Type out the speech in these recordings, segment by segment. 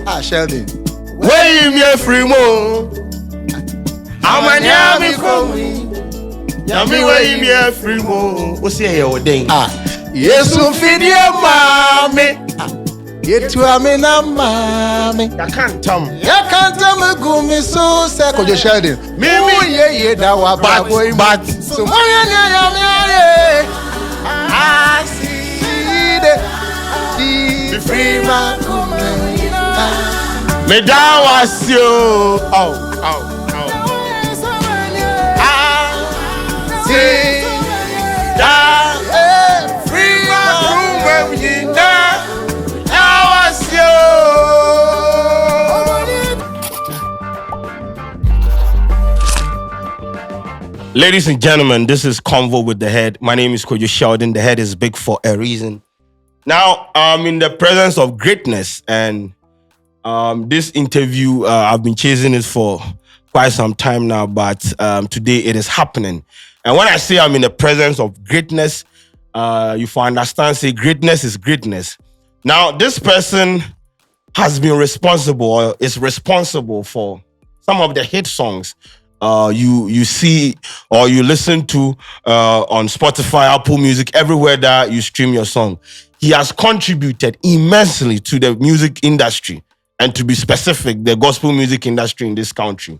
Sheldon. Where you free mo? I'm a yummy from Yummy way you free mo. What's your thing? Yes, so feed your mommy. Get to a man, mommy. I can't tell me. I can't tell me, go me so second, Sheldon. Me, yeah, that was bad boy, but so I see the free man. Me down was you. Oh. I see that free man where we now. Now was you. Ladies and gentlemen, this is Convo with the Head. My name is Kwadwo Sheldon. The head is big for a reason. Now, I'm in the presence of greatness, and this interview, I've been chasing it for quite some time now, but today it is happening. And when I say I'm in the presence of greatness, you understand, say greatness is greatness. Now, this person has been responsible, or is responsible for some of the hit songs you see or you listen to on Spotify, Apple Music, everywhere that you stream your song. He has contributed immensely to the music industry, and to be specific, the gospel music industry in this country.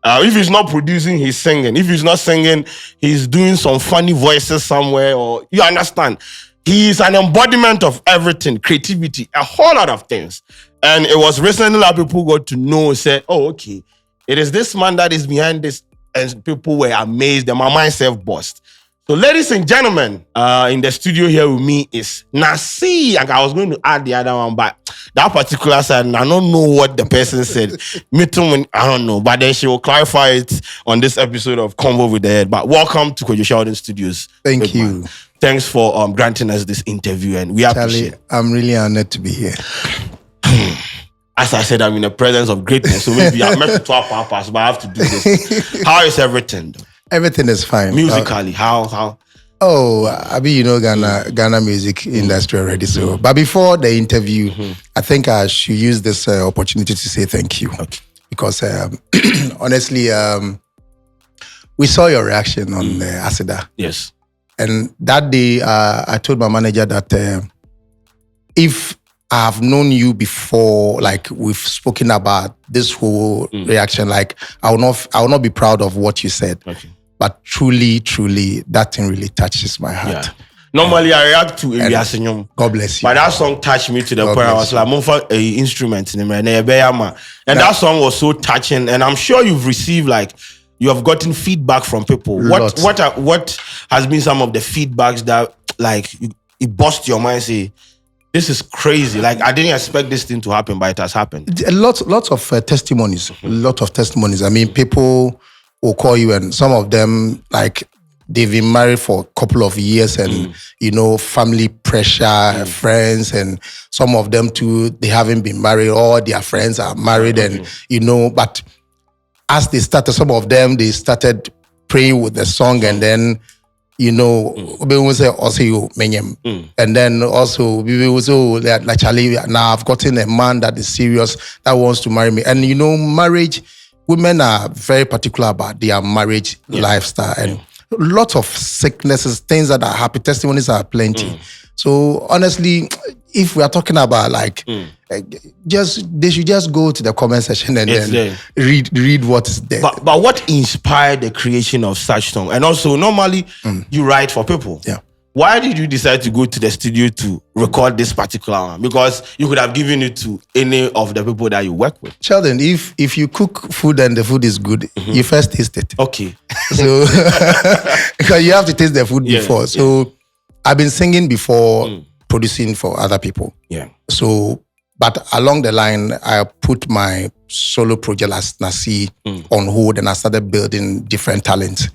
If he's not producing, he's singing. If he's not singing, he's doing some funny voices somewhere, or you understand. He is an embodiment of everything, creativity, a whole lot of things. And it was recently that people got to know, said, oh, okay, it is this man that is behind this. And people were amazed. And my mind self-burst. So, ladies and gentlemen, in the studio here with me is Nacee. And I was going to add the other one, but that particular side, I don't know what the person said. Me too, I don't know. But then she will clarify it on this episode of Convo with the Head. But welcome to Kwadwo Sheldon Studios. Thank you. Man. Thanks for granting us this interview, and we appreciate it. I'm really honored to be here. As I said, I'm in the presence of greatness, so maybe I'm meant to talk purpose, but I have to do this. How is everything, though? Everything is fine. Musically, how? Oh, I mean, you know Ghana music industry already. So, but before the interview, I think I should use this opportunity to say thank you, because honestly, we saw your reaction on Aida. Yes. And that day, I told my manager that if I have known you before, like we've spoken about this whole reaction, like I will not be proud of what you said. Okay. But truly, that thing really touches my heart. Yeah. Normally, I react to Iriasenyom. God bless you. But that song touched me to the point I was like, "I'm for an instrument in and that song was so touching. And I'm sure you've received you have gotten feedback from people. What has been some of the feedbacks that it burst your mind? Say, this is crazy. I didn't expect this thing to happen, but it has happened. Lots of testimonies. Lot of testimonies. I mean, people will call you, and some of them they've been married for a couple of years, and family pressure, friends, and some of them too, they haven't been married, or their friends are married, and but as they started, some of them they started praying with the song, and then we will say also you menyem, and then also we will say like Charlie, now I've gotten a man that is serious, that wants to marry me. And marriage, women are very particular about their marriage lifestyle, and lots of sicknesses, things that are happy, testimonies are plenty. So honestly, if we are talking about they should just go to the comment section and then read what is there. But what inspired the creation of such song? And also, normally you write for people. Yeah. Why did you decide to go to the studio to record this particular one? Because you could have given it to any of the people that you work with. Sheldon, if you cook food and the food is good, you first taste it. Okay. So because you have to taste the food before. So I've been singing before producing for other people. Yeah. So, but along the line, I put my solo project as Nacee on hold, and I started building different talents.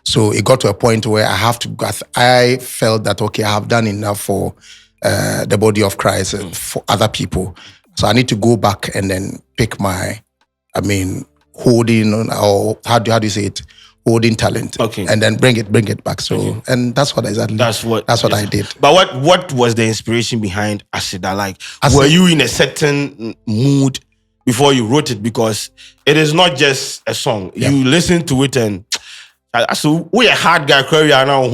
So it got to a point where I felt that, okay, I have done enough for the body of Christ and for other people. So I need to go back and then pick my, holding, or how do you say it? Holding talent, and then bring it back. So, and that's what I did. But what was the inspiration behind Aida? Were you in a certain mood before you wrote it? Because it is not just a song. Yeah. You listen to it and so we a hard guy career now.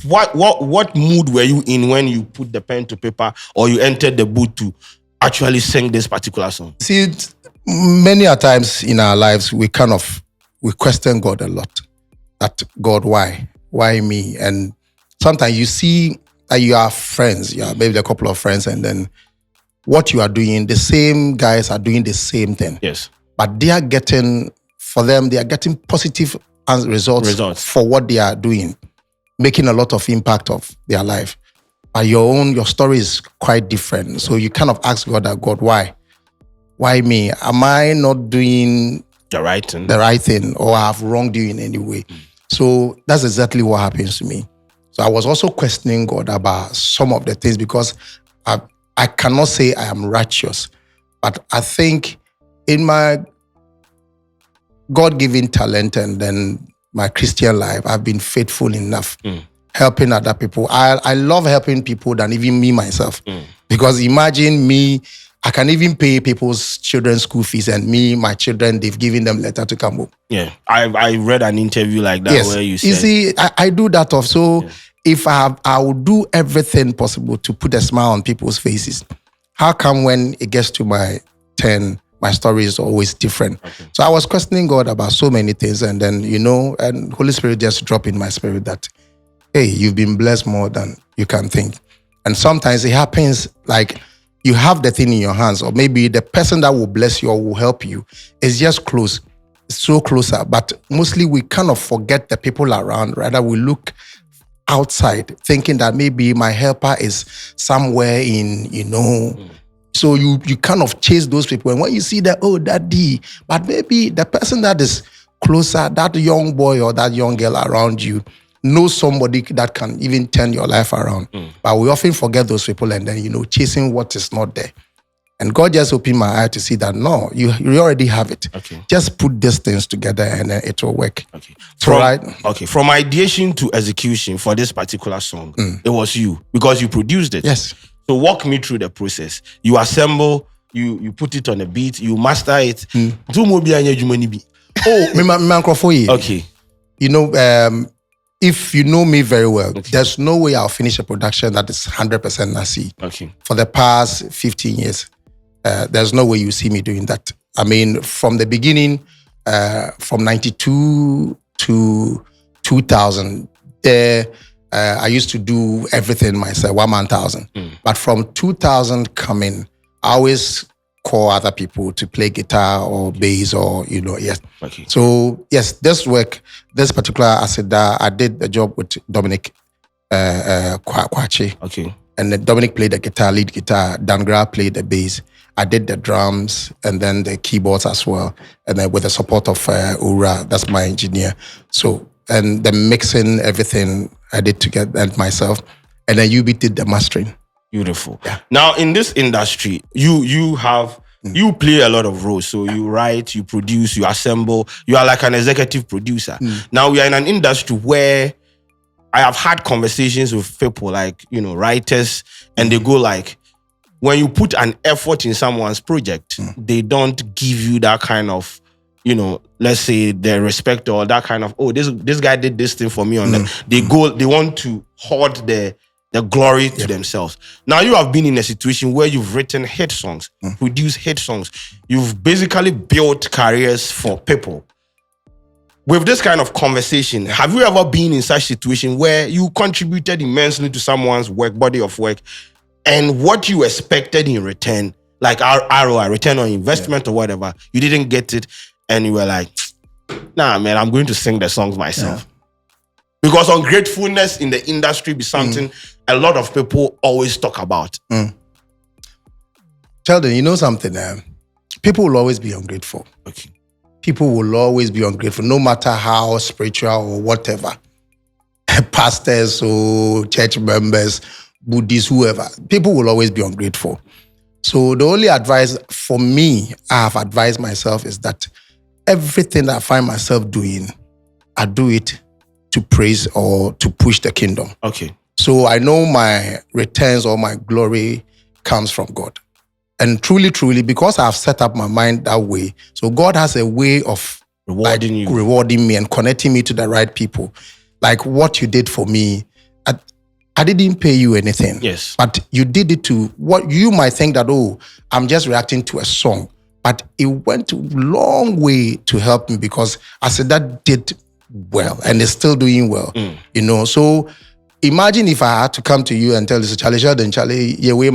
What mood were you in when you put the pen to paper or you entered the booth to actually sing this particular song? See, many a times in our lives we question God a lot. That God, why me? And sometimes you see that you are friends, you are maybe a couple of friends, and then what you are doing, the same guys are doing the same thing. Yes. But they are getting positive results for what they are doing, making a lot of impact of their life. But your story is quite different. So you kind of ask God, why? Why me? Am I not doing the right thing, or I have wronged you in any way? So that's exactly what happens to me. So I was also questioning God about some of the things, because I cannot say I am righteous, but I think in my God-given talent and then my Christian life, I've been faithful enough helping other people. I love helping people than even me myself. Because imagine me, I can even pay people's children's school fees, and me, my children, they've given them letter to come home. Yeah, I read an interview like that where you said... You see, I do that also. If I will do everything possible to put a smile on people's faces. How come when it gets to my turn, my story is always different? Okay. So I was questioning God about so many things, and then, and Holy Spirit just dropped in my spirit that, hey, you've been blessed more than you can think. And sometimes it happens like you have the thing in your hands, or maybe the person that will bless you or will help you is just close, so closer. But mostly we kind of forget the people around. Rather, we look outside thinking that maybe my helper is somewhere in, so you kind of chase those people. And when you see that, oh, daddy, but maybe the person that is closer, that young boy or that young girl around you, know somebody that can even turn your life around. But we often forget those people and then, chasing what is not there. And God just opened my eye to see that, no, you already have it. Okay. Just put these things together and it will work. Okay. From ideation to execution for this particular song, it was you, because you produced it. Yes. So walk me through the process. You assemble, you put it on a beat, you master it. Okay. If you know me very well, there's no way I'll finish a production that is 100% Nacee. Okay. For the past 15 years, there's no way you see me doing that. I mean, from the beginning, from 92 to 2000, I used to do everything myself, 1,000. But from 2000 coming, I always call other people to play guitar or bass or, yes. Okay. So, yes, this particular Aida, I did the job with Dominic Kwadwo. Okay. And then Dominic played the guitar, lead guitar. Dangra played the bass. I did the drums and then the keyboards as well. And then with the support of Ura, that's my engineer. So, and the mixing, everything I did together myself. And then UB did the mastering. Beautiful. Yeah. Now, in this industry, you play a lot of roles. So you write, you produce, you assemble. You are like an executive producer. Now, we are in an industry where I have had conversations with people like, writers, and they go like, when you put an effort in someone's project, they don't give you that kind of, let's say the respect or that kind of, oh, this guy did this thing for me on that. They want to hoard the glory to themselves. Now you have been in a situation where you've written hit songs, produced hit songs. You've basically built careers for people. With this kind of conversation, have you ever been in such a situation where you contributed immensely to someone's body of work, and what you expected in return, like ROI, return on investment or whatever, you didn't get it, and you were like, nah, man, I'm going to sing the songs myself. Because ungratefulness in the industry be something a lot of people always talk about. Sheldon, you know something? People will always be ungrateful. Okay. People will always be ungrateful, no matter how spiritual or whatever. Pastors or church members, Buddhists, whoever. People will always be ungrateful. So the only advice for me, I have advised myself, is that everything that I find myself doing, I do it to praise or to push the kingdom. Okay. So I know my returns or my glory comes from God. And truly, because I've set up my mind that way, so God has a way of rewarding me and connecting me to the right people. Like what you did for me, I didn't pay you anything. Yes. But you did it to what you might think that, I'm just reacting to a song. But it went a long way to help me because I said that did well and it's still doing well. You know, so imagine if I had to come to you and tell you, Sheldon, Charlie, Charlie,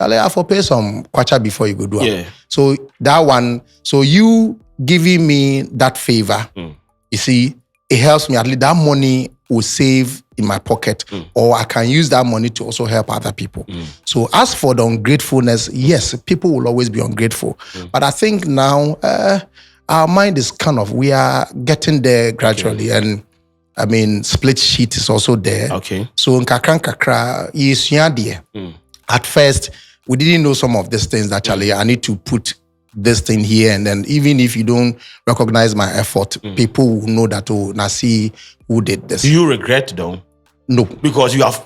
I have to pay some kwacha before you go do it. So that one, so you giving me that favor, you see, it helps me. At least that money will save in my pocket, or I can use that money to also help other people. So as for the ungratefulness, yes, people will always be ungrateful. But I think now our mind is we are getting there gradually. And I mean, split sheet is also there. Okay. So nkakra at first, we didn't know some of these things that actually I need to put this thing here, and then even if you don't recognize my effort, people will know that Nacee who did this. Do you regret though? No, because you have.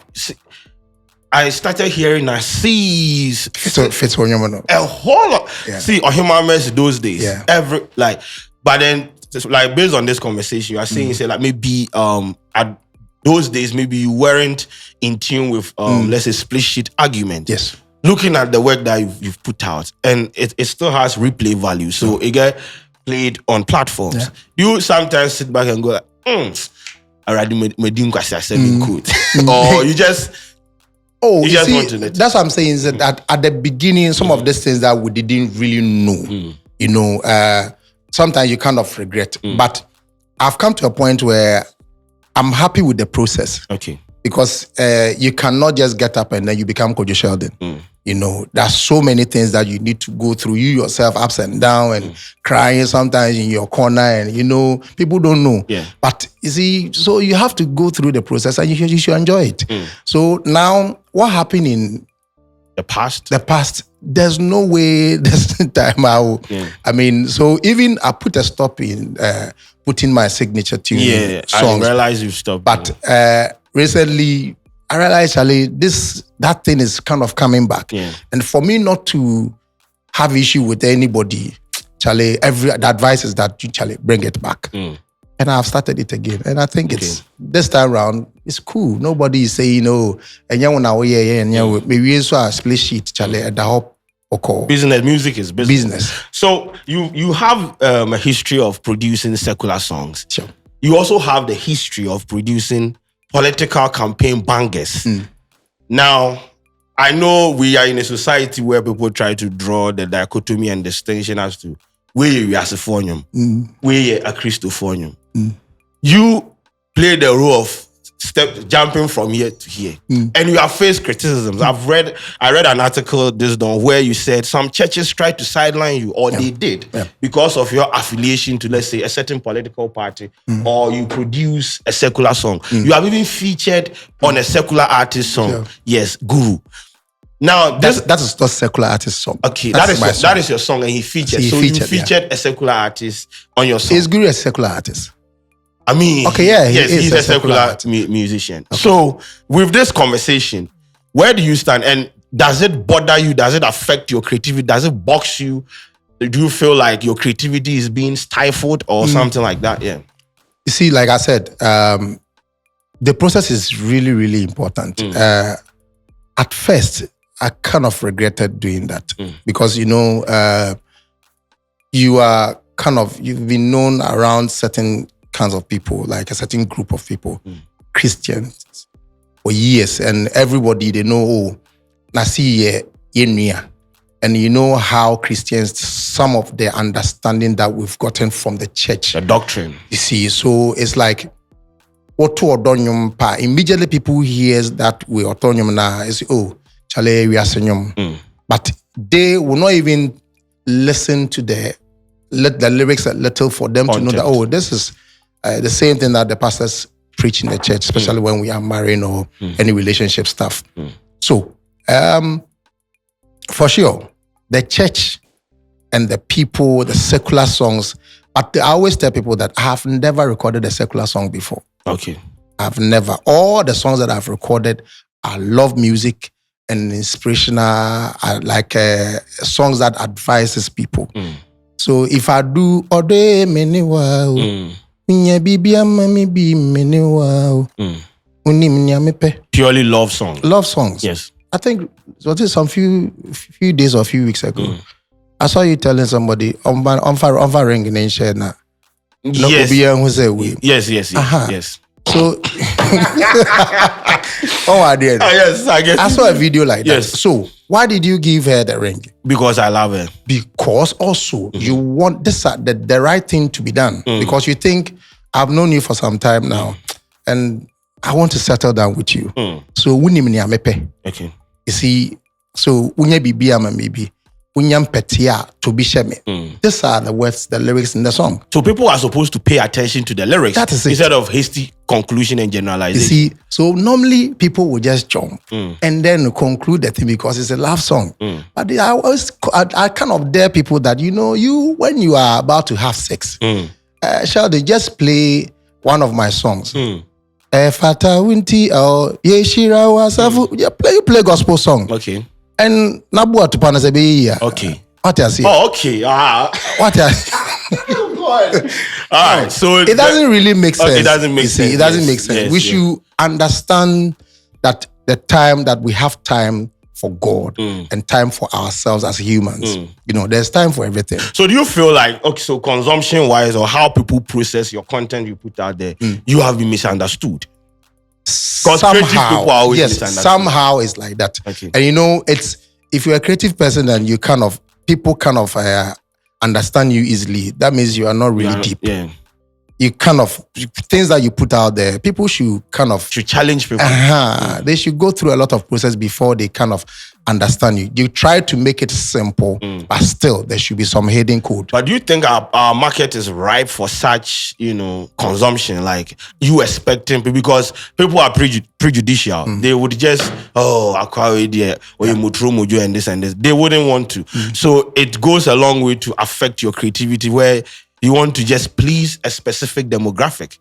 I started hearing Nacee's a whole lot. See, Ohimames those days, but then like based on this conversation, you are saying say like maybe at those days maybe you weren't in tune with let's say split sheet argument. Yes. Looking at the work that you've put out, and it still has replay value. So it get played on platforms. Yeah. You sometimes sit back and go like, already made quote. Or you just want to let that's what I'm saying is that at the beginning, some of these things that we didn't really know, you know, sometimes you kind of regret. But I've come to a point where I'm happy with the process. Okay. Because you cannot just get up and then you become Kwadwo Sheldon. You know, there's so many things that you need to go through. You yourself, ups and down, and crying sometimes in your corner, and you know, people don't know. Yeah. But you see, so you have to go through the process, and you should enjoy it. So now, what happened in the past? There's no way this time out. I mean, so even I put a stop in putting my signature tune songs. I realize you've stopped. But recently, I realized, Charlie, that thing is kind of coming back. And for me not to have issue with anybody, Charlie, the advice is that you, Charlie, bring it back. And I've started it again. And I think it's, this time around, it's cool. Nobody is saying, maybe it's a split sheet, Charlie, at the hop. Business, music is business. So you have a history of producing secular songs. Sure. You also have the history of producing political campaign bangers. Now, I know we are in a society where people try to draw the dichotomy and distinction as to where you are a Phonium, where you are a Christophonium. You play the role of jumping from here to here, and you have faced criticisms. I read an article this done where you said some churches tried to sideline you, or they did, because of your affiliation to, let's say, a certain political party, or you produce a secular song. You have even featured on a secular artist song. Yes, Guru. Now that is not secular artist song. Okay, that is your song, and he featured. You featured a secular artist on your song. Is Guru a secular artist? I mean, he's a secular musician. Okay. So, with this conversation, where do you stand? And does it bother you? Does it affect your creativity? Does it box you? Do you feel like your creativity is being stifled or something like that? Yeah. You see, like I said, the process is really, really important. At first, I kind of regretted doing that because, you know, you've been known around certain kinds of people, like a certain group of people, Christians, for years, and everybody, they know, Nacee Yenia. And you know how Christians, some of the understanding that we've gotten from the church. The doctrine. You see, so it's like, immediately people hear that we autonomous now, it's, Chale, we are senyum. But they will not even listen to the lyrics a little for them to know that, this is the same thing that the pastors preach in the church, especially when we are marrying or any relationship stuff. So, for sure, the church and the people, the secular songs, but I always tell people that I have never recorded a secular song before. Okay. I've never. All the songs that I've recorded, I love music, and inspirational, like songs that advises people. So if I do ode many wow, purely love songs. Love songs. Yes. I think it was some few days or few weeks ago. I saw you telling somebody on ring in share na. Yes. Yes. So I did. Yes, I guess. I saw a video like that. Yes. So why did you give her the ring? Because I love her. Because also you want this the right thing to be done. Because you think I've known you for some time now, and I want to settle down with you. So okay. You see, so unya bibi ama maybe. Petia to be sheme. These are the words, the lyrics in the song. So people are supposed to pay attention to the lyrics. That is it. Instead of hasty conclusion and generalization. You see, so normally people will just jump and then conclude the thing because it's a love song. But I kind of dare people that, you when you are about to have sex, Sheldon, just play one of my songs. Fata Winti or Yeshira Wasafu. You play gospel song. Okay. And Nabu Atupana Sebeya. Okay. What I see? Oh, okay. What I All right. So it doesn't really make sense. It doesn't make sense. It doesn't make sense. Yes, we should understand that the time that we have time for God and time for ourselves as humans. There's time for everything. So do you feel like, okay, so consumption wise or how people process your content you put out there, you have been misunderstood? Somehow, yes, somehow it's like that. Okay. And it's if you're a creative person and you people understand you easily, that means you are not really deep. Yeah. You things that you put out there, people should challenge people. They should go through a lot of process before they understand you. You try to make it simple, but still there should be some hidden code. But do you think our market is ripe for such, consumption? Like you expecting people, because people are prejudicial. They would just, idea or you mutru and this and this. They wouldn't want to. So it goes a long way to affect your creativity where you want to just please a specific demographic.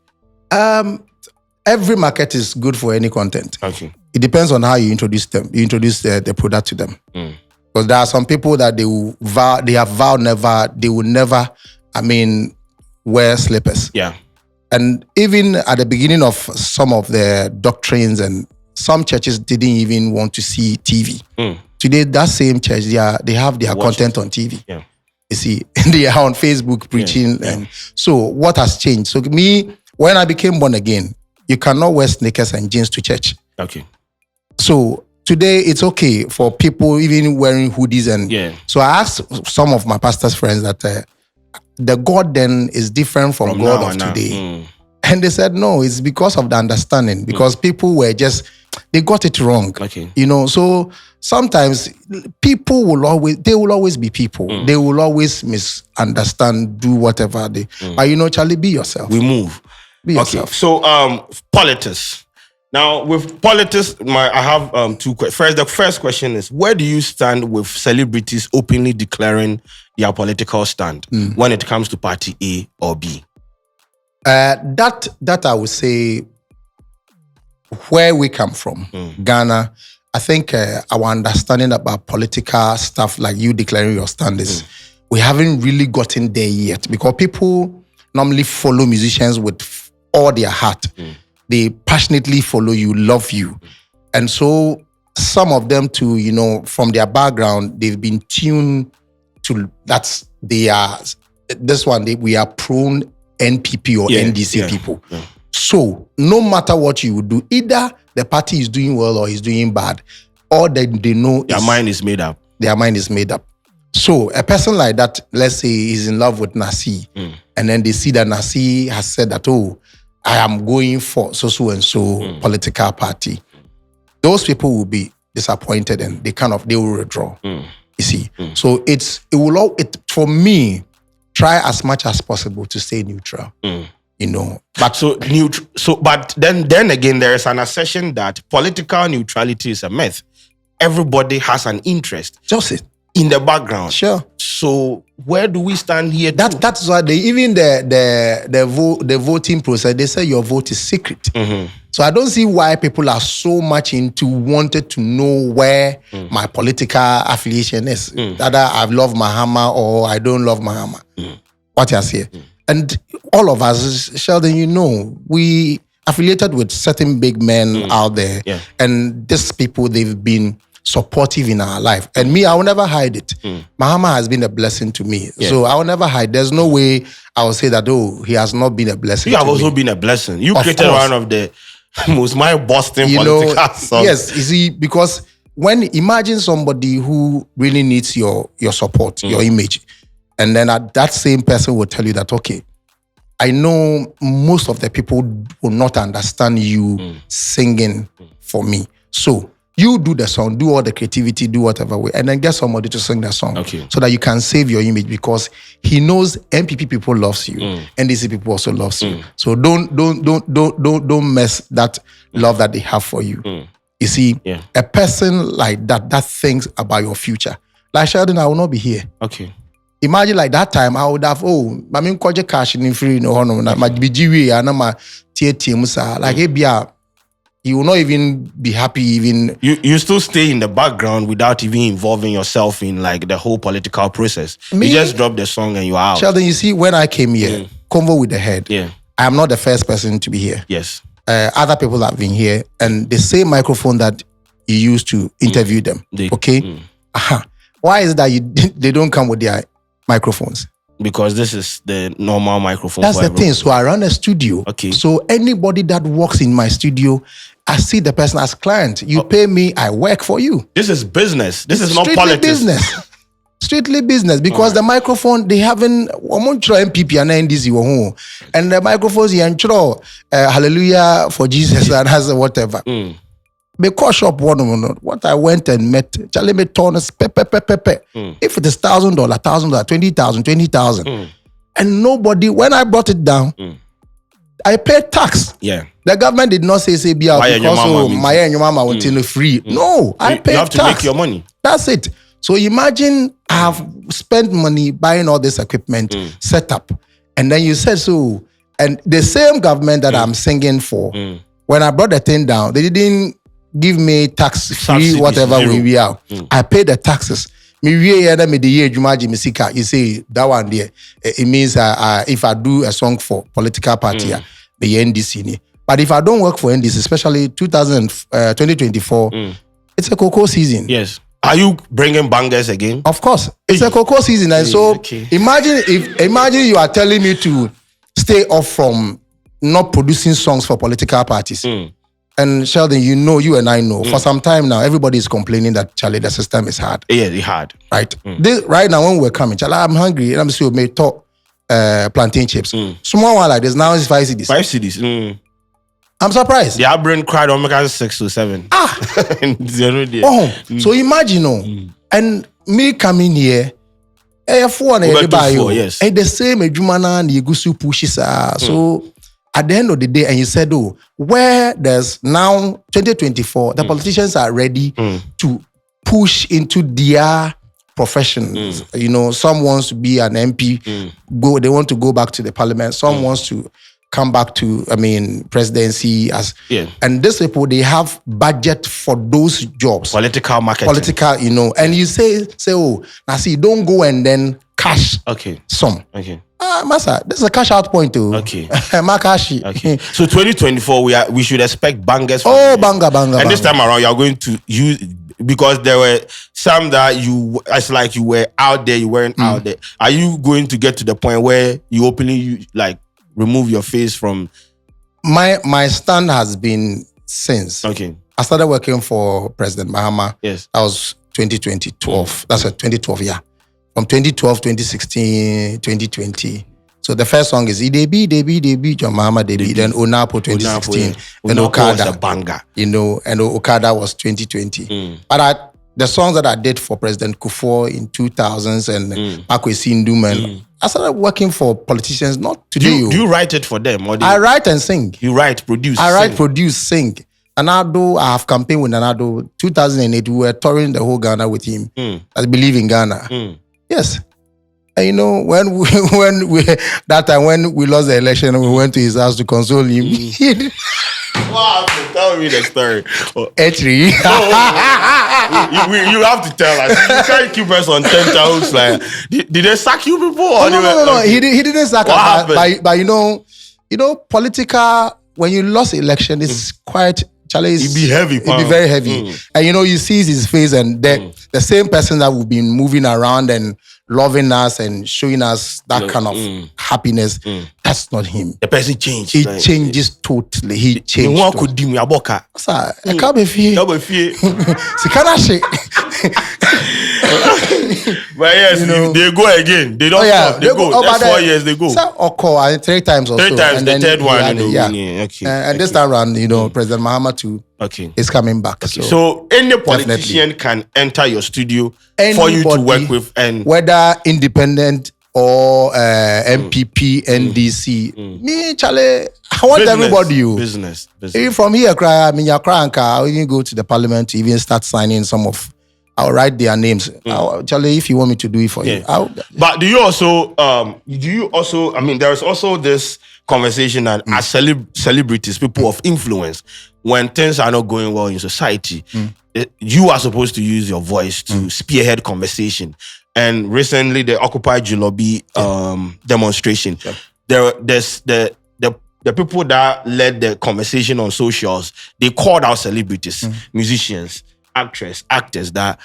Every market is good for any content. Okay. It depends on how you introduce them. You introduce the product to them. Because there are some people that they will never, wear slippers. Yeah. And even at the beginning of some of the doctrines, and some churches didn't even want to see TV. Today, that same church, they have their content on TV. Yeah. You see, they are on Facebook preaching. And so what has changed? So me, when I became born again, you cannot wear sneakers and jeans to church. Okay. So today it's okay for people even wearing hoodies and so I asked some of my pastor's friends that the God then is different from God of today. And they said no, it's because of the understanding, because people were they got it wrong. Okay. So sometimes people will always be people. They will always misunderstand, do whatever they. But Charlie, be yourself. We move. Be yourself. So politics. Now with politics, I have two questions. The first question is, where do you stand with celebrities openly declaring their political stand when it comes to party A or B? That I would say, where we come from, Ghana, I think our understanding about political stuff, like you declaring your stand, is we haven't really gotten there yet, because people normally follow musicians with all their heart. They passionately follow you, love you. And so some of them too, from their background, they've been tuned to we are prone NPP or NDC people. Yeah. So no matter what you do, either the party is doing well or is doing bad, or they know their mind is made up. Their mind is made up. So a person like that, let's say, is in love with Nacee, and then they see that Nacee has said that, I am going for so and so political party. Those people will be disappointed and they will withdraw. You see, so for me, try as much as possible to stay neutral. But but then again, there is an assertion that political neutrality is a myth. Everybody has an interest. Just it. In the background. Sure. So where do we stand here? That's why even the voting process, they say your vote is secret. So So I don't see why people are so much into wanted to know where my political affiliation is. Either I love Mahama or I don't love Mahama. What you say? And all of us, Sheldon, you know, we affiliated with certain big men out there. Yeah. And these people, they've been supportive in our life. And me, I will never hide it. Mahama has been a blessing to me. Yeah. So I will never hide. There's no way I will say that, oh, he has not been a blessing You have to also me. been a blessing. You Of created course. one of the most mind-busting You political know, songs. yes, you see, because when imagine somebody who really needs your support, your image, and then that same person will tell you that, okay, I know most of the people will not understand you singing for me. So you do the song, do all the creativity, do whatever way, and then get somebody to sing the song, so that you can save your image, because he knows MPP people loves you, NDC people also loves you. So don't mess that love that they have for you. You see, a person like that thinks about your future. Like Sheldon, I will not be here. Okay. Imagine like that time I would have I mean cash in free no my BGW and my TAT like you will not even be happy even. You still stay in the background without even involving yourself in like the whole political process. You just drop the song and you're out. Sheldon, you see, when I came here, Convo with the Head, I am not the first person to be here. Yes. Other people have been here, and the same microphone that you used to interview them. Why is it that they don't come with their microphones? Because this is the normal microphone. That's the thing. So I run a studio. Okay. So anybody that works in my studio, I see the person as client. You pay me, I work for you. This is business. This is not Strictly politics. Business. Strictly business, because the microphone, they haven't MPP and NDC and the microphones hallelujah for Jesus and has whatever. Because shop what I went and met Charlie me tonnes pepe. If it is $1,000, 20,000, and nobody, when I brought it down, I paid tax. Yeah. The government did not say because my and your mama went free. No, I paid tax. You have to make your money. That's it. So imagine I have spent money buying all this equipment, set up, and then you said so, and the same government that I'm singing for, when I brought the thing down, they didn't give me tax free whatever we are. I paid the taxes. You say that one there. It means if I do a song for political party, the NDC. But if I don't work for NDC, especially 2024, it's a cocoa season. Yes. Are you bringing bangers again? Of course, it's a cocoa season, and so imagine you are telling me to stay off from not producing songs for political parties. And Sheldon, you know, you and I know, for some time now, everybody is complaining that, Charlie, the system is hard. Yeah, it's hard. Right? Right now, when we're coming, Charlie, I'm hungry, and I'm still made talk plantain chips. Small one like this, now it's 5 cedis. 5 cedis. I'm surprised. The average crowd on 6 to 7. So imagine, and me coming here, yes. And the same Jumana and Yegusu pushes. So at the end of the day, and you said, where there's now 2024, the politicians are ready to push into their professions. You know, some wants to be an MP, they want to go back to the parliament. Some wants to come back to, presidency and these people, they have budget for those jobs. Political marketing. And you say, Nacee, don't go and then cash some. Okay. Massa, this is a cash out point too. Okay. Okay. So 2024, we should expect bangers. Banga. And this time around, you are going to use, because there were some that it's like you were out there, you weren't out there. Are you going to get to the point where you openly remove your face from? My stand has been since. Okay. I started working for President Mahama. Yes. That was 2012. That's a 2012, yeah. From 2012, 2016, 2020. So the first song is Debi, John Mahama Debi. Then Onapo 2016. Then Okada was a banger. And Okada was 2020. But the songs that I did for President Kwadwo in 2000s and Akwesi Ndum, and I started working for politicians, not today. Do you write it for them? Or I write and sing. You write, produce, I write, produce, sing. Nanado, I have campaigned with Nanado. 2008, we were touring the whole Ghana with him. I believe in Ghana. Yes. And when we that time when we lost the election, we went to his house to console him. Wow, tell me the story. Actually, You have to tell us. You can't keep us on 10 toes. Like, did they sack you before? Or no. Okay. He didn't sack What us. happened? But you know, political. When you lost election, it's quite challenge. It'd be heavy. It'd be very heavy. And you know, you see his face, and the same person that we've been moving around and loving us and showing us that kind of happiness. That's not him. The person changed. He changes totally. He changed. No one could do me a boka. Sir, I can't be fear. But yes, they go again. They don't stop. They go. That's 4 years. They go. Sir, or 3 times or so. 3 times. The third one. Okay. And this time around, President Mahama too. Okay. Is coming back. Okay. So any politician can enter your studio for you to work with, and whether independent or MPP, NDC. Me, Charlie, I want everybody. Business. Even from here, your cry, I'll even go to the parliament to even start signing some of. I'll write their names. Charlie, if you want me to do it for you. But do you also? I mean, there's also this conversation that as celebrities, people of influence, when things are not going well in society, you are supposed to use your voice to spearhead conversation. And recently, the Occupy Julobi demonstration, there's the people that led the conversation on socials. They called out celebrities, musicians, actors that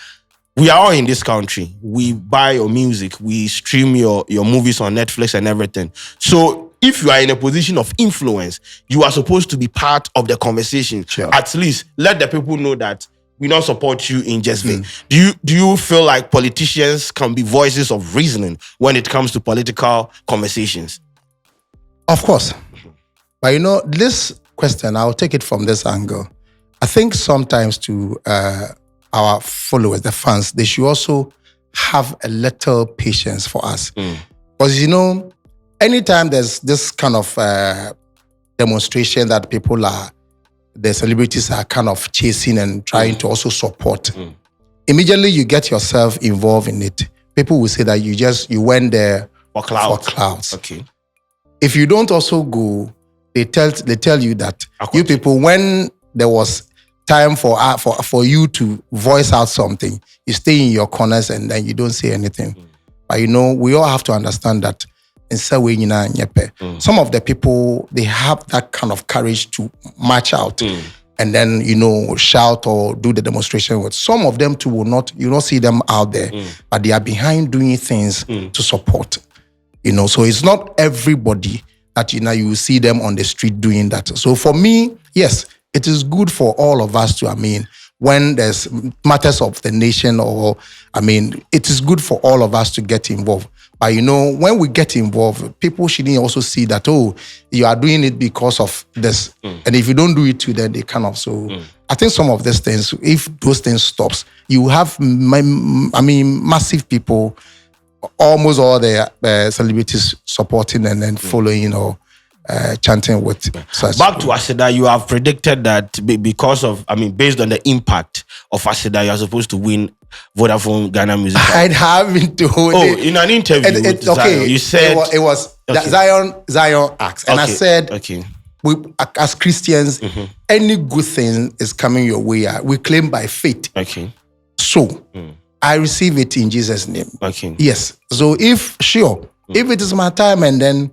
we are all in this country. We buy your music, we stream your movies on Netflix and everything. So if you are in a position of influence, you are supposed to be part of the conversation. Sure. At least let the people know that we don't support you in just vain. Do you feel like politicians can be voices of reasoning when it comes to political conversations? Of course. But this question, I'll take it from this angle. I think sometimes to our followers, the fans, they should also have a little patience for us. Because, anytime there's this kind of demonstration that the celebrities are kind of chasing and trying to also support, immediately you get yourself involved in it. People will say that you went there for clouds. Okay. If you don't also go, they tell you that you people, when there was time for you to voice out something, you stay in your corners and then you don't say anything. But we all have to understand that in some way, some of the people, they have that kind of courage to march out and then shout or do the demonstration with. Some of them too will not, you don't see them out there, but they are behind doing things to support. So it's not everybody that you will see them on the street doing that. So for me, yes, it is good for all of us to, when there's matters of the nation it is good for all of us to get involved. But when we get involved, people shouldn't also see that, you are doing it because of this. And if you don't do it too, then they kind of, I think some of these things, if those things stops, you have, massive people, almost all the celebrities supporting and then following or chanting with such. Back to Aseda, you have predicted that because of, based on the impact of Aseda, you are supposed to win Vodafone Ghana Music. I haven't told in an interview with Zion, you said it was Zion asked, and I said, we as Christians, any good thing is coming your way. We claim by faith. Okay. So I receive it in Jesus' name. Okay. Yes. So if it is my time and then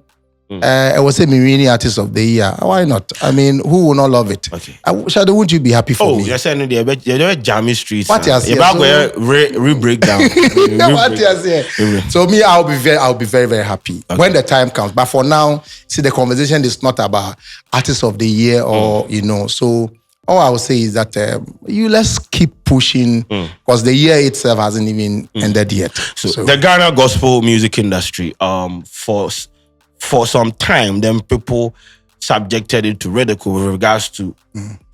I was a Mirini Artist of the Year, why not? Who will not love it? Okay. Shadow, won't you be happy for me? You're saying they're Jammy Streets. What you say? Re-breakdown. What you say? So me, I'll be very, very happy when the time comes. But for now, see, the conversation is not about Artist of the Year or, so all I will say is that let's keep pushing because the year itself hasn't even ended yet. So the Ghana gospel music industry, for some time, then people subjected it to ridicule with regards to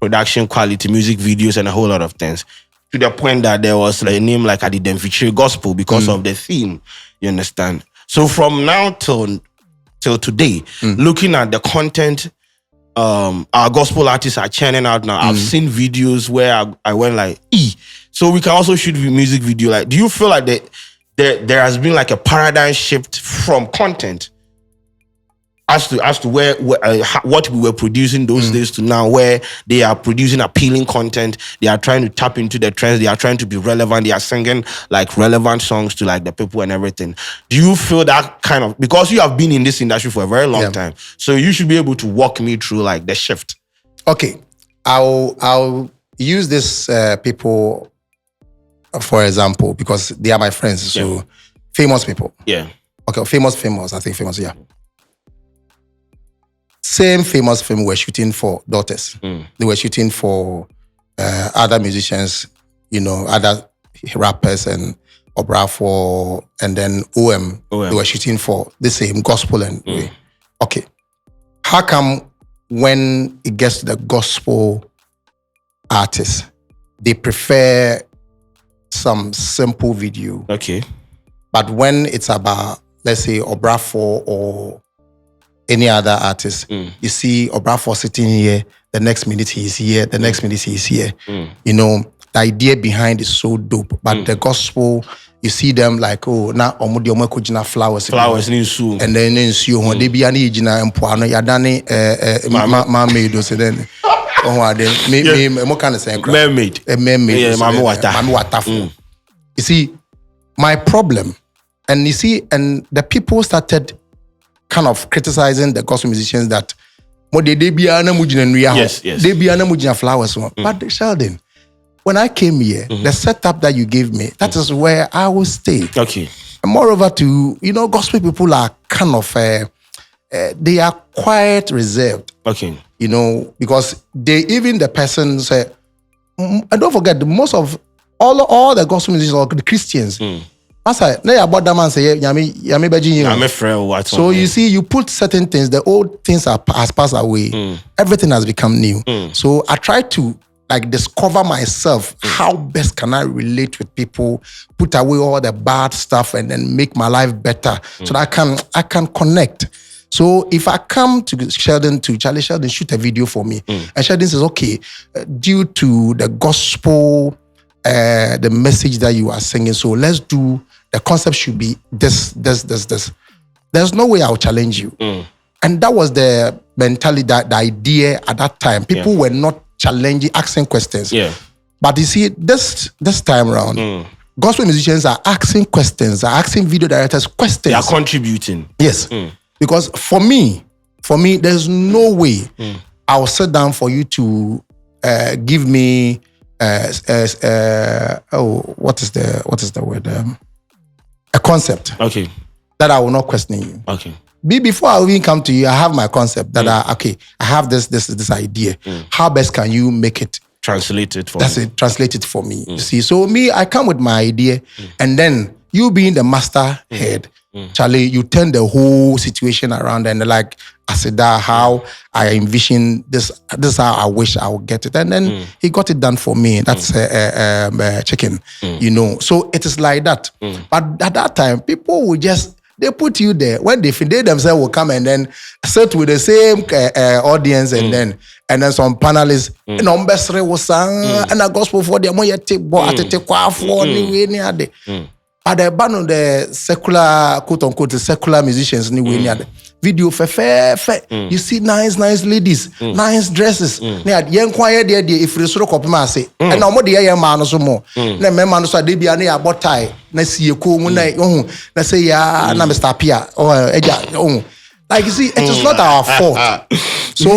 production quality, music videos, and a whole lot of things. To the point that there was a name like Aida Gospel because of the theme. You understand? So from now till today, looking at the content our gospel artists are churning out now. I've seen videos where I went like, so we can also shoot music video. Like, do you feel like there has been like a paradigm shift from content as to where what we were producing those days to now, where they are producing appealing content, they are trying to tap into the trends, they are trying to be relevant, they are singing like relevant songs to like the people and everything. Do you feel that kind of, because you have been in this industry for a very long time, so you should be able to walk me through like the shift? Okay, I'll use this people for example because they are my friends. So famous people. Yeah. Okay, famous. I think famous. Yeah. Same famous film were shooting for daughters. They were shooting for other musicians, you know, other rappers and Obrafo, and then OM. They were shooting for the same gospel and way. Okay, how come when it gets to the gospel artists, they prefer some simple video? Okay, but when it's about, let's say, Obrafo or any other artist, you see Obrafo sitting here, the next minute he's here, the next minute he's here. You know, the idea behind is so dope. But the gospel, you see them like, oh, na omudi omeko jina flowers. Flowers in su. And then in su, when they be ani jina empuano, yadani mermaid or then. Oh, then me kind of say mermaid. A mermaid. Yeah, mama wata. You see, my problem, and you see, and the people started kind of criticizing the gospel musicians that they be ana mujina nria. Yes. They be ana mujina flowers. But Sheldon, when I came here, the setup that you gave me, that is where I will stay. Okay. And moreover, to gospel people are kind of they are quite reserved. Okay. You know, because even the person say, and don't forget, most of all the gospel musicians or the Christians. So you see, you put certain things, the old things has passed away. Everything has become new. So I try to discover myself, how best can I relate with people, put away all the bad stuff and then make my life better so that I can connect. So if I come to Sheldon, Sheldon shoot a video for me. And Sheldon says, okay, due to the gospel, the message that you are singing, so let's do, the concept should be this. There's no way I'll challenge you. And that was the mentality, the idea at that time. People were not challenging, asking questions. But you see, this time around, gospel musicians are asking questions, are asking video directors questions. They are contributing. Yes. Because for me, there's no way I'll sit down for you to give me what is the word? A concept. Okay. That I will not question you. Okay. Before I even come to you, I have my concept that I have this idea. How best can you make it? Translate it for me. That's it. Translate it for me. You see, so I come with my idea, and then you being the master head, Charlie, you turn the whole situation around and like I said that how I envision this is how I wish I would get it. And then he got it done for me. That's chicken, you know. So it is like that. But at that time, people would they put you there. When they themselves will come and then sit with the same audience and then some panelists, and a gospel for them, but the band of the secular, quote unquote, the secular musicians, video you see nice ladies, nice dresses. Young quiet there if you stroke up say, and no more the young man so more. The man so they be a about tie, let's see a cool moon, let's say, Mr. Pia or Eja. Like you see, it is not our fault. So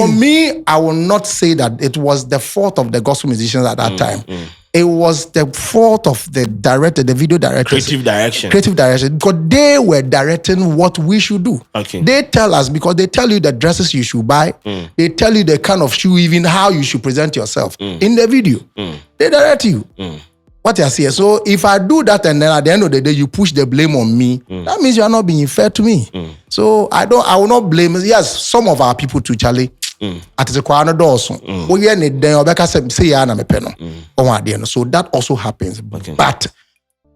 I will not say that it was the fault of the gospel musicians at that time. It was the fault of the director, the video director. Creative direction, because they were directing what we should do. Okay. They tell us, because they tell you the dresses you should buy. They tell you the kind of shoe, even how you should present yourself in the video. They direct you. What I see. So if I do that and then at the end of the day you push the blame on me, that means you are not being fair to me. So I will not blame. Yes, some of our people too, Charlie. At the corner door, so we are in the say I'm a penno. So that also happens. Okay. But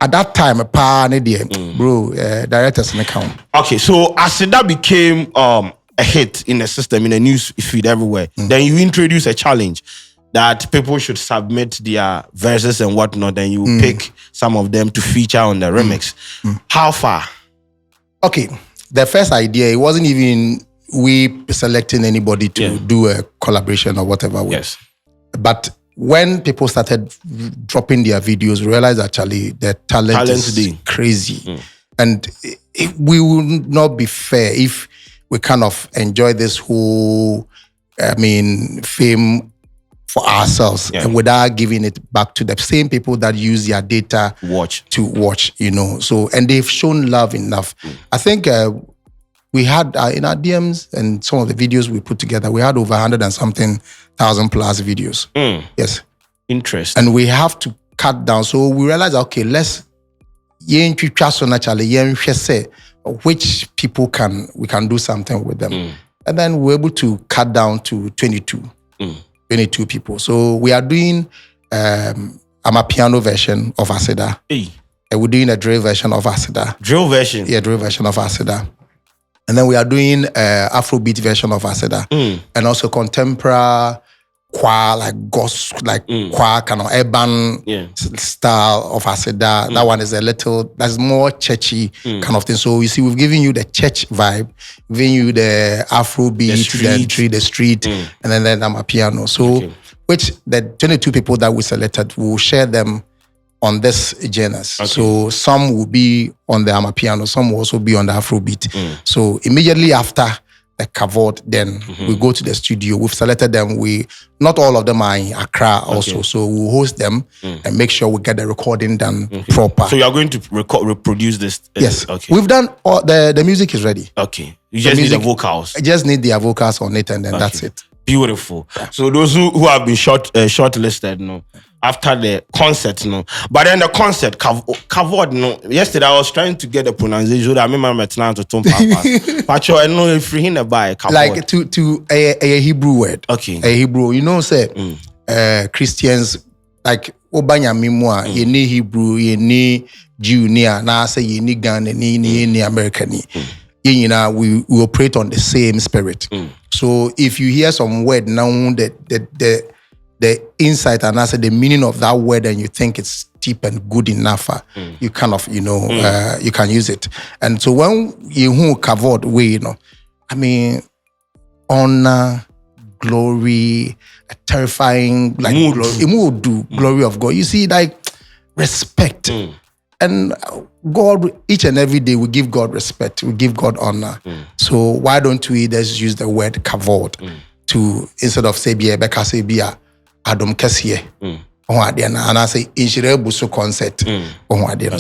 at that time, bro, directors in account. Okay, so as that became a hit in the system, in the news feed everywhere, then you introduce a challenge that people should submit their verses and whatnot, then you pick some of them to feature on the remix. How far? Okay, the first idea, it wasn't even we selecting anybody to do a collaboration or whatever. Yes. But when people started dropping their videos, we realized actually their talent is crazy. And we would not be fair if we kind of enjoy this whole, fame for ourselves and without giving it back to the same people that use their data to watch, So, and they've shown love enough. I think we had in our DMs and some of the videos we put together, we had over 100 and something thousand plus videos. Yes. Interesting. And we have to cut down. So we realized, okay, let's which people we can do something with them. And then we're able to cut down to 22 people. So we are doing a piano version of Aida. And we're doing a drill version of Aida. Drill version? Yeah, drill version of Aida. And then we are doing Afrobeat version of Aida. And also contemporary choir, like gospel, like choir kind of urban style of Aida. That one is that's more churchy kind of thing. So you see, we've given you the church vibe, giving you the Afrobeat, the street, and then I'm a piano. So, which the 22 people that we selected, will share them on this genres. So some will be on the Amapiano, some will also be on the Afrobeat. So immediately after the Kavod, then we go to the studio. We've selected them. Not all of them are in Accra also. So we'll host them and make sure we get the recording done proper. So you are going to reproduce this? Yes. Okay. We've done the music is ready. Okay. You just need the vocals. I just need their vocals on it and then that's it. Beautiful. Yeah. So those who have been shortlisted, after the concert, But then the concert, Kavod, yesterday I was trying to get the pronunciation. I remember to Tom Papa. Pacho, I know if you're in the by Kavod. Like to a Hebrew word. Okay. A Hebrew, say Christians like Obanya Mimwa, ye ni Hebrew, ye ni Jew, na say ye ni Ghana, ni American. We operate on the same spirit. So if you hear some word now, the insight and I say the meaning of that word, and you think it's deep and good enough, you kind of you can use it. And so when you Kavod way, honor, glory, terrifying, like glory of God. You see, like respect. And God, each and every day, we give God respect. We give God honor. So why don't we just use the word Kavod to, instead of say biya, beka say biya, Adam Kesiye. And I say Inshire Buso concept.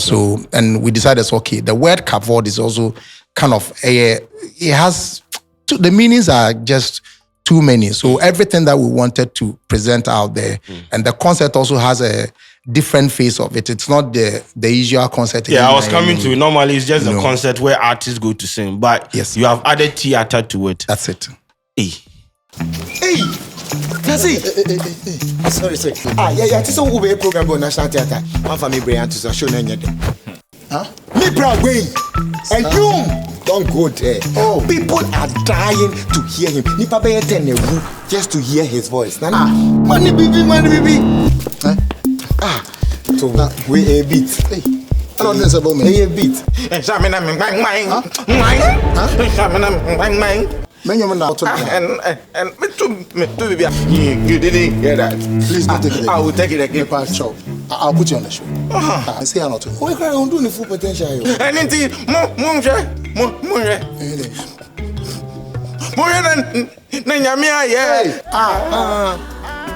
So, and we decided, okay, the word Kavod is also kind of it has the meanings are just too many. So everything that we wanted to present out there, and the concept also has a different face of it. It's not the usual concert. Yeah, I was coming to it. Normally, it's just a concert where artists go to sing, but you have added theater to it. That's it. Hey, Nacee. Sorry. Yeah. This is a program on National Theatre. One for me, Brian, to show you. Huh? Me proud way. And you don't go there. Oh, people are dying to hear him. Nipa be just to hear his voice. Money baby. So we a beat. Hey, I don't know about me. A beat. And me too, baby. You didn't hear that. Please don't take it again. I will take it again. I'll put you on the show. I say I'm not. We can't undo the full potential. Anything, more.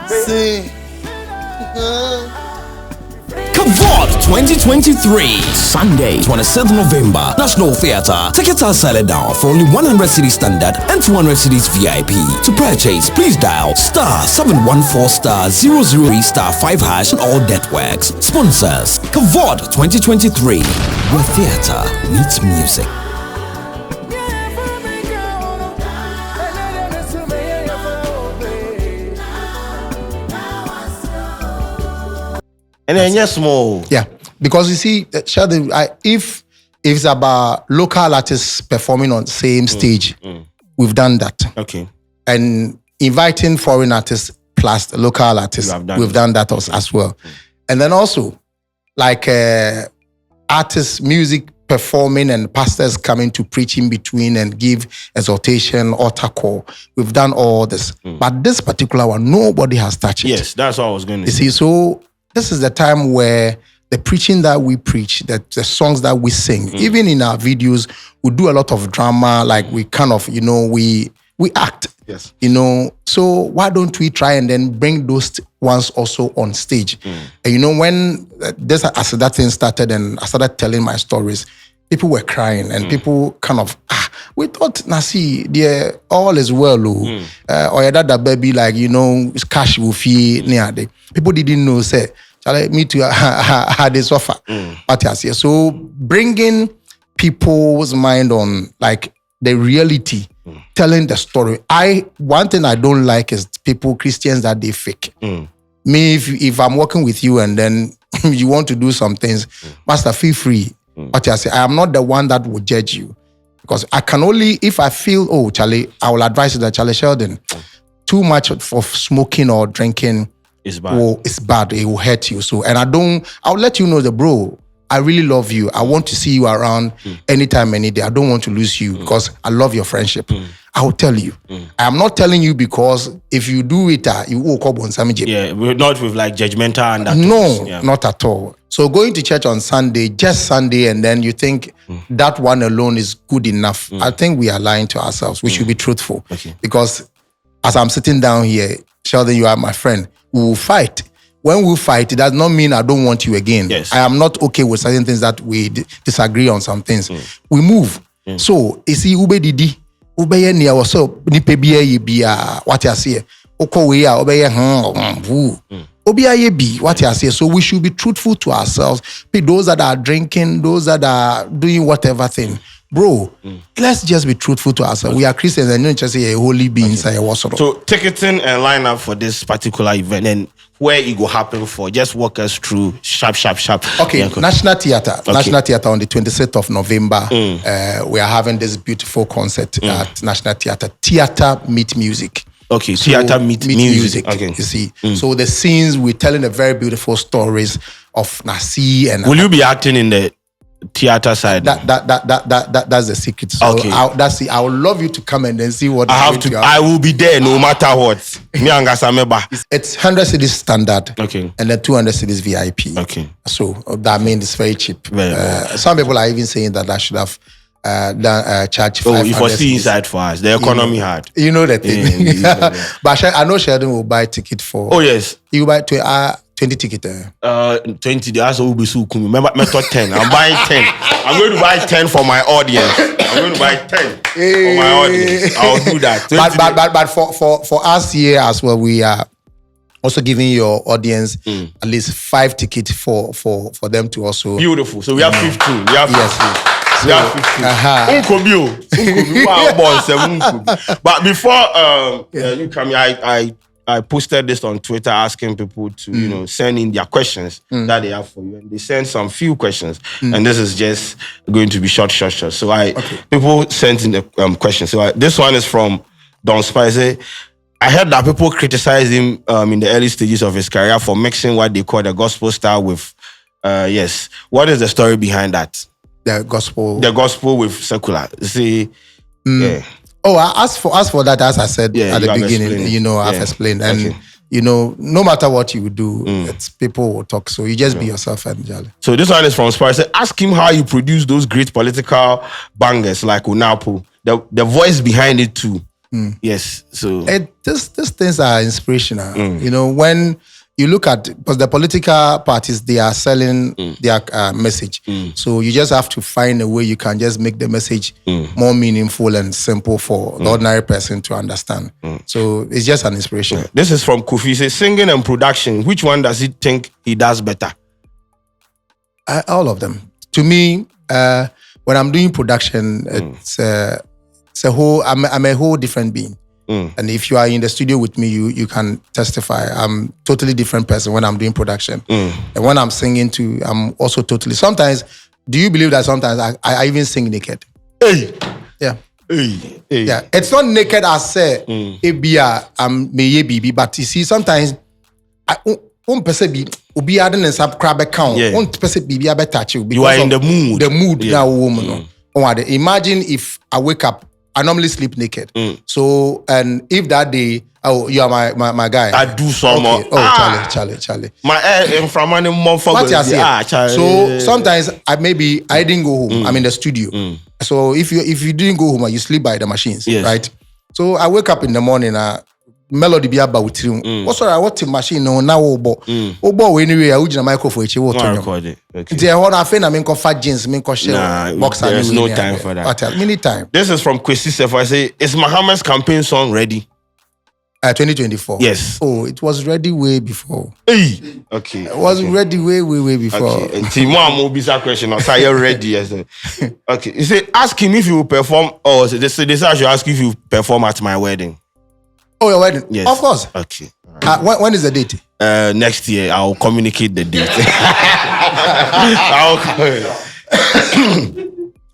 See. Kavod 2023, Sunday, 27th November, National Theatre. Tickets are selling down for only 100 cedis standard and 200 cedis VIP. To purchase, please dial *714*003*5# on all networks. Sponsors: Kavod 2023, where theatre meets music. And then small. Yeah, because you see, Sheldon, if it's about local artists performing on the same stage, we've done that. Okay. And inviting foreign artists plus the local artists, we've done that as well. And then also, like artists, music performing and pastors coming to preach in between and give exhortation, altar call. We've done all this. But this particular one, nobody has touched it. Yes, that's what I was going to You say. see, so this is the time where the preaching that we preach, the songs that we sing, even in our videos, we do a lot of drama, like we kind of, we act. Yes. So why don't we try and then bring those ones also on stage? And when as that thing started and I started telling my stories, people were crying and people kind of, we thought, Nacee, all is well. Or that baby, like, cash will fee near the people didn't know, say, me too, had this offer. But yes, so bringing people's mind on like the reality, telling the story. One thing I don't like is Christians that they fake. Me, if I'm working with you and then you want to do some things, Master, feel free. But I say, I am not the one that will judge you. Because I can only, if I feel, Charlie, I will advise you that, Charlie Sheldon, too much of smoking or drinking is bad. It's bad. It will hurt you. So, and I'll let you know bro, I really love you. I want to see you around anytime, any day. I don't want to lose you because I love your friendship. I will tell you. I am not telling you because if you do it, you will come on some. Yeah, we're not with like judgmental and that. No, not at all. So going to church on Sunday, just Sunday, and then you think that one alone is good enough. I think we are lying to ourselves. We should be truthful. Okay. Because as I'm sitting down here, Sheldon, you are my friend. We will fight. When we fight, it does not mean I don't want you again. Yes. I am not okay with certain things that we disagree on some things. We move. So, you see, ube didi, ube ye ni awaso, ni pebiye ye biya, what you say, oko we ya, ube ye ube ye bi, what you say. So we should be truthful to ourselves. Those that are drinking, those that are doing whatever thing. Bro, let's just be truthful to ourselves. We are Christians and you just say a holy being inside a water. So ticketing and line up for this particular event and where it will happen for, just walk us through sharp. Okay, Yeah, National Theatre. Okay. National Theatre on the 26th of November. We are having this beautiful concert at National Theatre. Theatre meet music. Okay, theatre meet music. Okay. You see. So the scenes, we're telling the very beautiful stories of Nacee and Will you be acting in the theatre side? that's the secret. So Okay. I would love you to come and then see what I will be there no matter what. Me and Gasameba. It's 100 cities standard. Okay. And then 200 cities VIP. Okay. So that means it's very cheap. Very well. Some people are even saying that I should have charged 500 if I see cedis. inside for us, the economy hard. You know the thing. Yeah. But I know Sheldon will buy ticket for. Oh yes. You buy 20 ticket. 20. That's what we so cool. Remember, method 10. I'm buying 10. I'm going to buy 10 for my audience. I'm going to buy 10 for my audience. I'll do that. But for us here as well, we are also giving your audience at least 5 tickets for them to also. Beautiful. So we have 15. We have 15. Yes. We have 15. But before you come here, I posted this on Twitter asking people to, send in their questions that they have for you. And they sent some few questions. And this is just going to be short. So people sent in the questions. So this one is from Don Spice. I heard that people criticized him in the early stages of his career for mixing what they call the gospel style with, What is the story behind that? The gospel. The gospel with secular. See, yeah. Oh, as for that, as I said at the beginning, I've explained. And, no matter what you do, it's people will talk. So you just be yourself and jolly. So this one is from Spice. Ask him how you produce those great political bangers like Unapo. The voice behind it too. Yes. So these things are inspirational. When you look at, because the political parties, they are selling their message. So you just have to find a way you can just make the message more meaningful and simple for the ordinary person to understand. So it's just an inspiration. This is from Kofi. He says, singing and production, which one does he think he does better? All of them. To me, when I'm doing production, it's a whole, I'm a whole different being. And if you are in the studio with me, you can testify. I'm totally different person when I'm doing production. And when I'm singing too, I'm also totally. Sometimes, do you believe that sometimes I even sing naked? Hey. Yeah. Hey. Yeah. It's not naked as say, but you see, sometimes, Obi adding and sub crab account. Yeah. One person be touch you. You are in the mood. The mood Yeah. now, woman. Imagine if I wake up, I normally sleep naked. So, and if that day, you are my guy. I do some more. Oh, Charlie. My in from any more for What you say? So sometimes I didn't go home. I'm in the studio. So if you didn't go home, you sleep by the machines, yes. right? So I wake up in the morning. Melody be about with you. What's all right? What machine? No, now obo anyway. I use a microphone. Record it. Okay. I think I mean fat jeans, boxer. There's no time for that. Many time. This is from Kwesi Sef. I say, is Mahama's campaign song ready? 2024. Yes. Oh, it was ready way before. Hey. Okay. It was ready way before. Okay. And Timo will be that question. Are you ready? Yes. Okay. You say, ask him if you will perform. Or they say I should ask if you perform at my wedding. Oh, your wedding? Yes. Of course. Okay. When is the date? Next year, I'll communicate the date.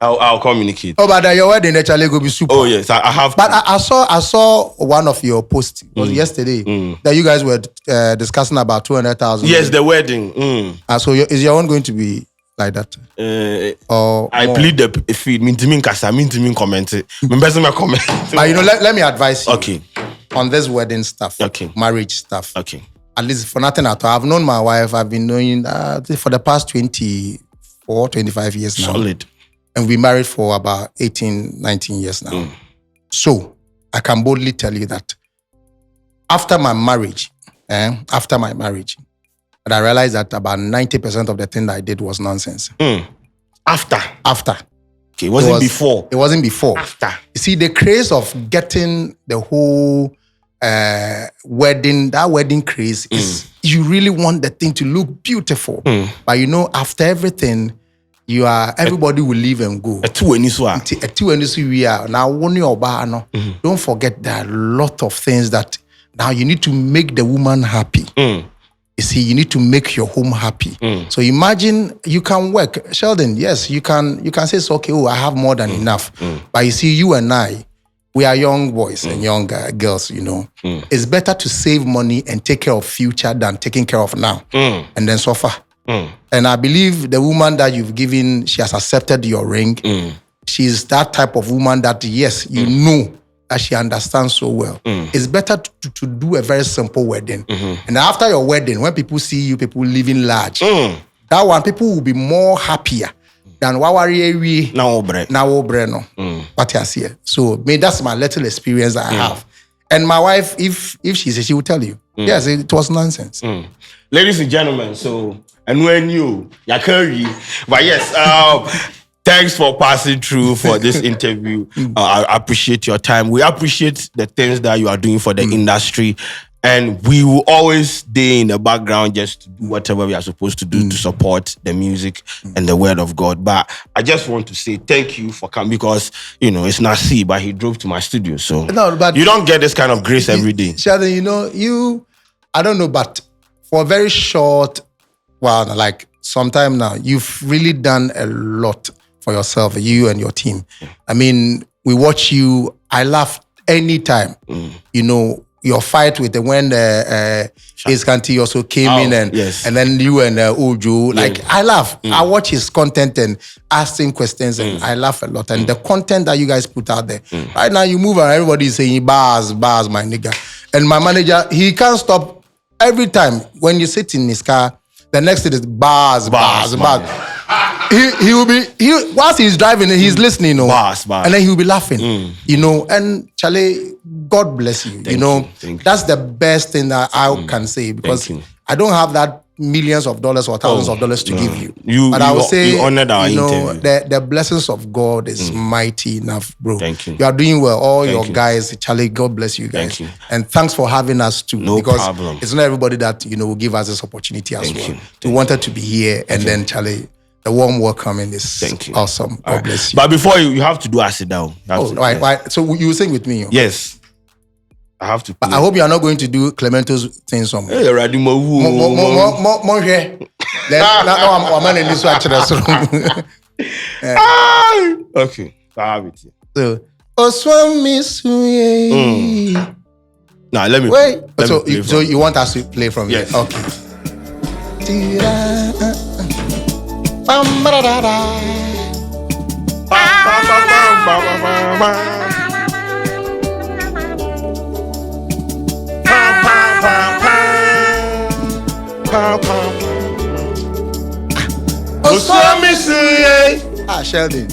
I'll communicate. Oh, but your wedding actually go be super. Oh yes, I have. But I saw one of your posts. It was yesterday that you guys were discussing about 200,000. Yes, the wedding. So is your own going to be like that? I plead the feed. Mean to comment. But let me advise you. Okay. On this wedding stuff, okay, marriage stuff, okay. At least for nothing at all. I've known my wife. I've been knowing for the past 24, 25 years now. Solid. And we married for about 18, 19 years now. So I can boldly tell you that after my marriage, and I realized that about 90% of the thing that I did was nonsense. After. Okay, it wasn't before. It wasn't before. After. You see, the craze of getting the whole wedding craze is you really want the thing to look beautiful. But after everything, everybody will leave and go. Now, don't forget there are a lot of things that now you need to make the woman happy. You see, you need to make your home happy. So imagine you can work. Sheldon, yes, you can say it's okay, I have more than enough. But you see, you and I, we are young boys and young girls, It's better to save money and take care of future than taking care of now and then suffer. And I believe the woman that you've given, she has accepted your ring. She's that type of woman that, yes, you know that she understands so well. It's better to do a very simple wedding. And after your wedding, when people see you, people living large, that one, people will be more happier than wawari no. What I see. So that's my little experience that I have. And my wife, if she says, she will tell you, yes, it was nonsense. Ladies and gentlemen, and when you carry, but yes, thanks for passing through for this interview. I appreciate your time. We appreciate the things that you are doing for the industry. And we will always stay in the background just to do whatever we are supposed to do to support the music and the word of God. But I just want to say thank you for coming because, it's Nacee, but he drove to my studio. So but you don't get this kind of grace every day. Sheldon, I don't know, but for a very short while, like sometime now, you've really done a lot for yourself, you and your team. I mean, we watch you. I laugh anytime, your fight with when his country also came in and then you and Ojo, I laugh. I watch his content and asking questions and I laugh a lot. And the content that you guys put out there, right now you move and everybody is saying bars, my nigga. And my manager, he can't stop every time when you sit in his car, the next thing is bars. He will be whilst he's driving, he's listening, bars. And then he'll be laughing, And Charlie, God bless you. Thank you. That's the best thing that I can say because I don't have that millions of dollars or thousands of dollars to give you. But I would say, you honored our interview. The blessings of God is mighty enough, bro. Thank you. You are doing well. All your guys, Charlie, God bless you guys. Thank you. And thanks for having us too. No because problem. It's not everybody that, will give us this opportunity as well. We wanted to be here and then Charlie, the warm welcoming is awesome. God bless you. But before you have to do a sit down. Right. So you sing with me? Yes. I have to play. I hope you are not going to do Clemento's thing song. Hey, ready, more here. I'm man in this watch. Okay. I have it. So, Oswami Now let me wait. So you want us to play from yes. here? Okay. Sheldon.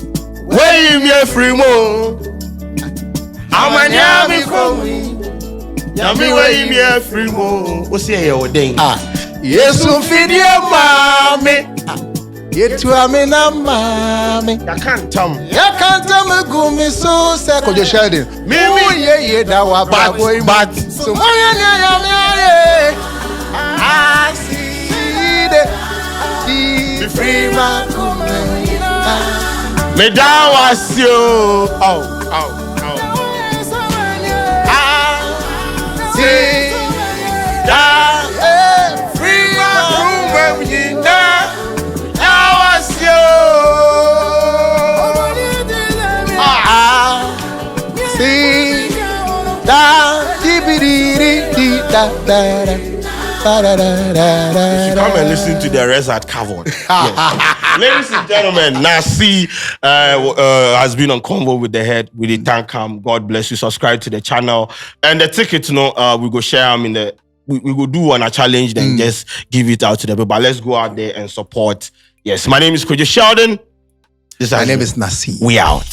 Where you me free mo? I'm a nyami komi. Nyami where you me free mo? What's your thing? Yesu fidia mami. Yetu amina mami. I can't tell me. Ya can't tell me gumi so say Kojo Sheldon. Me ye da wa ba boy. But So moya nyame. I see the free man coming. me down was you. Oh. See that free man coming. Now was you. See that Come and listen to the rest at Kavod. Yes. Ladies and gentlemen, Nacee has been on Convo with the Head. We did thank him. God bless you. Subscribe to the channel. And the tickets, we go share them in the. We go do on a challenge, then just give it out to them. But let's go out there and support. Yes, my name is Sheldon. My name is Nacee. We out.